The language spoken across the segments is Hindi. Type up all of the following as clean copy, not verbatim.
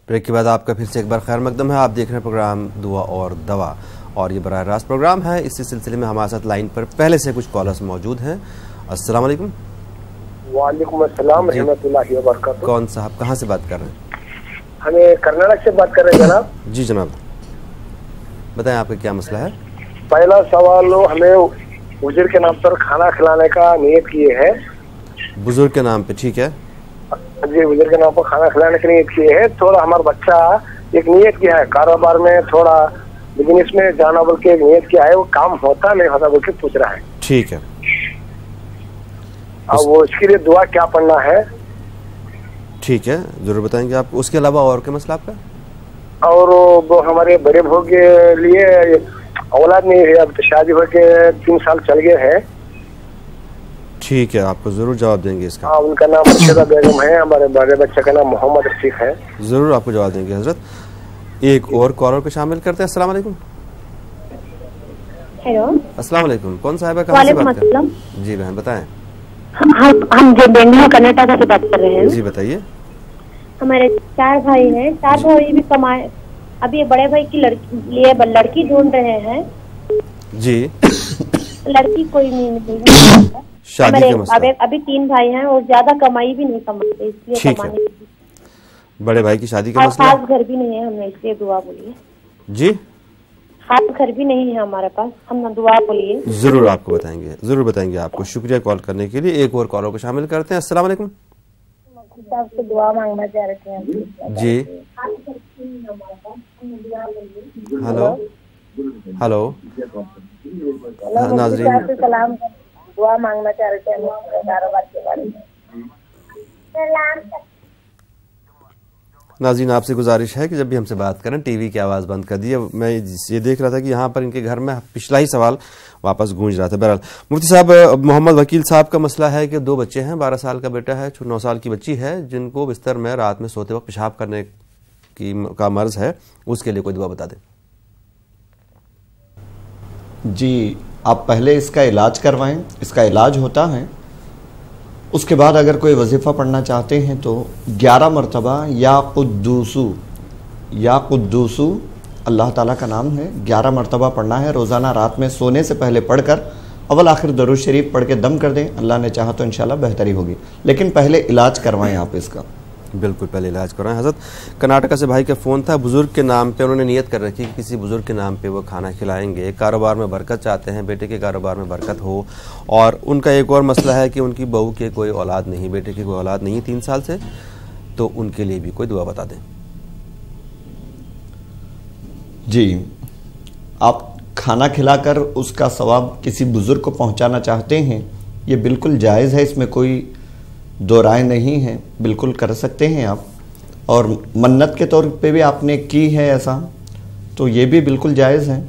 ब्रेक के बाद आपका फिर से एक बार खैर मकदम है। आप देख रहे हैं प्रोग्राम दुआ और दवा, और ये बराह रास्त प्रोग्राम है। इसी सिलसिले में हमारे साथ लाइन पर पहले से कुछ कॉलर्स मौजूद हैं। अस्सलाम वालेकुम। वालेकुम अस्सलाम रहमतुल्लाहि व बरकातहू। कौन साहब कहाँ से बात कर रहे हैं? हमें कर्नाटक से बात कर रहे हैं जनाब। जी जनाब, बताएं आपका क्या मसला है। पहला सवाल, हमें बुजुर्ग के नाम पर खाना खिलाने का नियत किए है। बुजुर्ग के नाम पे, ठीक है जी, बुजुर्ग के नाम पर खाना खिलाने की नियत किए है। थोड़ा हमारा बच्चा एक नियत किया है, कारोबार में थोड़ा बिजनेस में जाना बोल के नियत किया है, वो काम होता नहीं होता बोल के पूछ रहा है। ठीक है, अब वो इसके लिए दुआ क्या पढ़ना है? ठीक है, जरूर बताएंगे आपको। उसके अलावा और क्या मसला आपका? और वो हमारे बड़े भाई के लिए औलाद नहीं है, अब तो शादी होके 3 साल चल गए हैं। ठीक है, आपको जरूर जवाब देंगे इसका। हाँ, उनका नाम अर्शदा बेगम है, हमारे बड़े बच्चे का नाम मोहम्मद रफीक है। जरूर आपको जवाब देंगे हजरत। एक और कॉलर को शामिल करते हैं। अस्सलाम वालेकुम। हेलो, अस्सलाम वालेकुम। कौन साहिबा कहाँ से बात कर रहे हैं? जी बहन बताएं। हम जो बेंगलुरु कर्नाटक से बात कर रहे हैं। जी बताइए। हमारे 4 भाई हैं, 4 भाई भी कमाए। अभी बड़े भाई की लड़की ढूंढ रहे हैं। जी, लड़की कोई नहीं मिली। शादी के मसला। अभी 3 भाई हैं और ज्यादा कमाई भी नहीं कमाते, इसलिए कमाने बड़े भाई की शादी का मसला। खास घर भी नहीं है, हमने इसलिए दुआ बोलिए। जी, खास घर भी नहीं है हमारे पास, हम दुआ बोलिए। जरूर आपको बताएंगे, जरूर बताएंगे आपको। शुक्रिया कॉल करने के लिए। एक और कॉलर को शामिल करते हैं। अस्सलाम वालेकुम। आपसे दुआ मांगना चाह रहे थे जी। हेलो हेलो नाजरीन, सलाम, दुआ मांगना चाह रहे थे हम कारोबार के बारे में। नाज़रीन आपसे गुजारिश है कि जब भी हमसे बात करें टीवी की आवाज़ बंद कर दिए। मैं ये देख रहा था कि यहाँ पर इनके घर में पिछला ही सवाल वापस गूंज रहा था। बहरहाल मुफ्ती साहब, मोहम्मद वकील साहब का मसला है कि 2 बच्चे हैं, 12 साल का बेटा है, 9 साल की बच्ची है, जिनको बिस्तर में रात में सोते वक्त पेशाब करने का मर्ज है। उसके लिए कोई दुआ बता दें। जी, आप पहले इसका इलाज करवाएं। इसका इलाज होता है, उसके बाद अगर कोई वजीफ़ा पढ़ना चाहते हैं तो 11 मरतबा या कुद्दूसु अल्लाह ताला का नाम है, 11 मरतबा पढ़ना है रोज़ाना। रात में सोने से पहले पढ़कर अव्वल आखिर दरूद शरीफ पढ़ के दम कर दें। अल्लाह ने चाहा तो इंशाल्लाह बेहतरी होगी, लेकिन पहले इलाज करवाएं आप इसका। बिल्कुल, पहले इलाज करवाएं। हज़रत कर्नाटक से भाई का फ़ोन था। बुज़ुर्ग के नाम पे उन्होंने नियत कर रखी कि किसी बुज़ुर्ग के नाम पे वो खाना खिलाएंगे। कारोबार में बरकत चाहते हैं, बेटे के कारोबार में बरकत हो। और उनका एक और मसला है कि उनकी बहू के कोई औलाद नहीं, बेटे की कोई औलाद नहीं 3 साल से, तो उनके लिए भी कोई दुआ बता दें। जी, आप खाना खिलाकर उसका सवाब किसी बुज़ुर्ग को पहुंचाना चाहते हैं, ये बिल्कुल जायज़ है, इसमें कोई दो राय नहीं है, बिल्कुल कर सकते हैं आप। और मन्नत के तौर पे भी आपने की है ऐसा, तो ये भी बिल्कुल जायज़ है।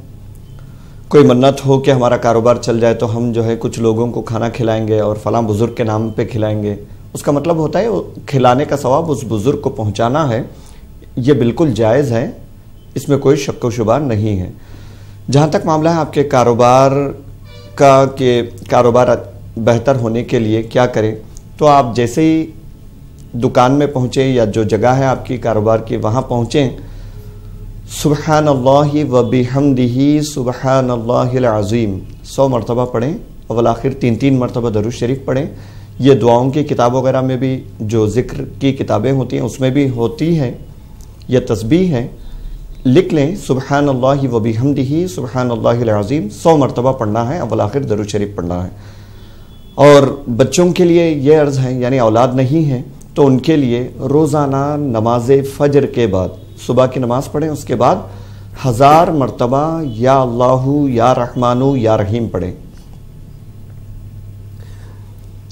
कोई मन्नत हो कि हमारा कारोबार चल जाए तो हम जो है कुछ लोगों को खाना खिलाएंगे और फलां बुज़ुर्ग के नाम पे खिलाएंगे, उसका मतलब होता है खिलाने का सवाब उस बुज़ुर्ग को पहुंचाना है। ये बिल्कुल जायज़ है, इसमें कोई शक व शुबा नहीं है। जहाँ तक मामला है आपके कारोबार का कि कारोबार बेहतर होने के लिए क्या करें, तो आप जैसे ही दुकान में पहुँचें या जो जगह है आपकी कारोबार की वहाँ पहुँचें, सुबहानल्लाहि व बिहम्दिही सुबहानल्लाहिल अज़ीम 100 मरतबा पढ़ें। अव्वल आखिर 3-3 मरतबा दरूद शरीफ पढ़ें। ये दुआओं की किताब वगैरह में भी जो ज़िक्र की किताबें होती हैं उसमें भी होती है, यह तस्बीह है। लिख लें सुबहानल्लाहि व बिहम्दिही सुबहानल्लाहिल अज़ीम 100 मरतबा पढ़ना है, अव्वल आखिर दरूद शरीफ पढ़ना है। और बच्चों के लिए ये अर्ज़ है, यानी औलाद नहीं है तो उनके लिए रोज़ाना नमाज फ़जर के बाद सुबह की नमाज पढ़ें, उसके बाद 1000 मरतबा या अल्लाहु या रहमानु या रहीम पढ़ें।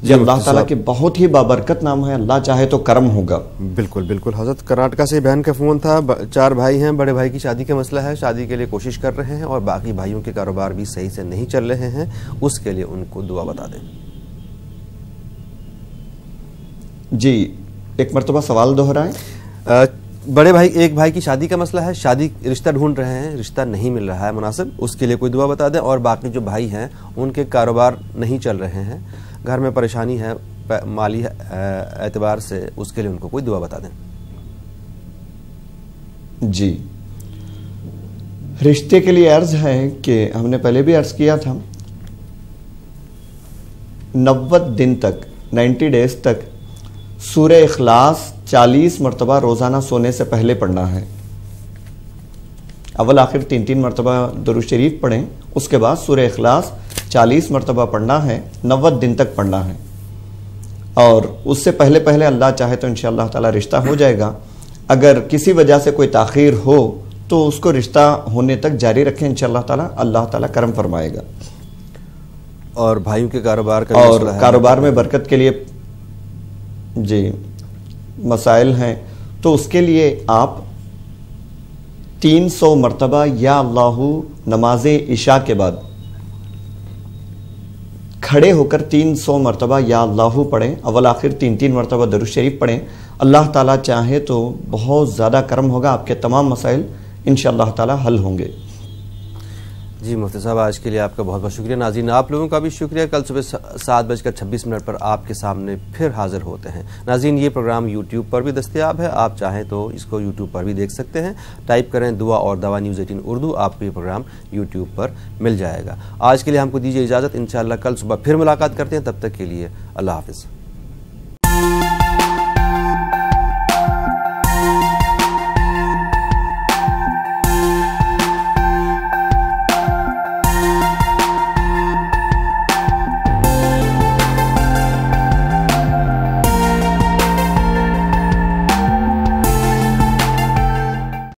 ये अल्लाह ताला के बहुत ही बाबरकत नाम है, अल्लाह चाहे तो करम होगा। बिल्कुल बिल्कुल। हज़रत कर्नाटक से बहन का फ़ोन था। 4 भाई हैं, बड़े भाई की शादी का मसला है, शादी के लिए कोशिश कर रहे हैं और बाकी भाइयों के कारोबार भी सही से नहीं चल रहे हैं, उसके लिए उनको दुआ बता दें। जी, एक मरतबा सवाल दोहराएं। बड़े भाई, एक भाई की शादी का मसला है, शादी रिश्ता ढूंढ रहे हैं, रिश्ता नहीं मिल रहा है मुनासिब, उसके लिए कोई दुआ बता दें। और बाकी जो भाई हैं उनके कारोबार नहीं चल रहे हैं, घर में परेशानी है माली एतबार से, उसके लिए उनको कोई दुआ बता दें। जी, रिश्ते के लिए अर्ज है कि हमने पहले भी अर्ज किया था, 90 दिन तक, 90 डेज तक सूरह इखलास 40 मरतबा रोज़ाना सोने से पहले पढ़ना है। अव्वल आखिर 3-3 मरतबा दुरूद शरीफ पढ़ें, उसके बाद सूरह इखलास 40 मरतबा पढ़ना है, 90 दिन तक पढ़ना है। और उससे पहले पहले अल्लाह चाहे तो इंशाअल्लाह ताला रिश्ता हो जाएगा। अगर किसी वजह से कोई ताख़ीर हो तो उसको रिश्ता होने तक जारी रखें, इंशाअल्लाह ताला अल्लाह ताला करम फरमाएगा। और भाइयों के कारोबार का और कारोबार में बरकत के लिए जी मसाइल हैं, तो उसके लिए आप 300 मरतबा या अल्लाहू नमाज इशा के बाद खड़े होकर 300 मरतबा या अल्लाहू पढ़ें, अव्वल आखिर 3-3 मरतबा दुरूद शरीफ पढ़ें। अल्लाह ताला चाहे तो बहुत ज़्यादा करम होगा, आपके तमाम मसाइल इंशाअल्लाह ताला हल होंगे। जी मुफ्ती साहब, आज के लिए आपका बहुत बहुत शुक्रिया। नाज़रीन, आप लोगों का भी शुक्रिया। कल सुबह 7:26 पर आपके सामने फिर हाजिर होते हैं। नाज़रीन, ये प्रोग्राम YouTube पर भी दस्तयाब है, आप चाहें तो इसको YouTube पर भी देख सकते हैं। टाइप करें दुआ और दवा न्यूज़ 18 उर्दू, आपको ये प्रोग्राम YouTube पर मिल जाएगा। आज के लिए हमको दीजिए इजाज़त, इंशाअल्लाह कल सुबह फिर मुलाकात करते हैं। तब तक के लिए अल्लाह हाफ़िज़।